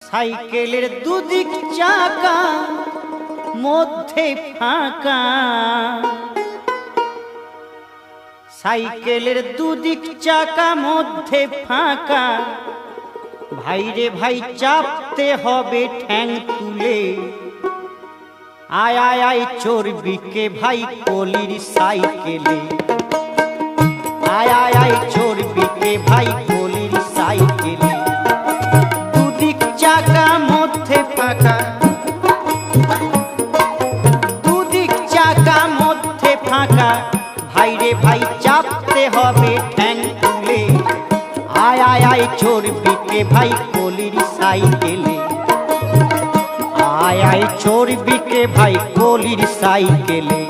সাইকেলের দুদিক চাকা মধ্যে ফাঁকা, সাইকেলের দুদিক চাকা মধ্যে ফাঁকা, ভাইরে ভাই চাপতে হবে ঠ্যাং তুলে। আয় আয় আয় চর্বিকে ভাই কলির সাইকেলে, আয় আয় আয় চর্বিকে ভাই কলির সাইকেলে। দুদিক চাকা মধ্যে ফাঁকা, দুদিক চাকা মধ্যে ফাঁকা, ভাইরে ভাই চাপতে হবে ঠ্যাং তুলে। আয় আয় আয় চর্বিকে ভাই কলির সাইকেলে, আয় আয় চর্বিকে ভাই কলির সাইকেলে।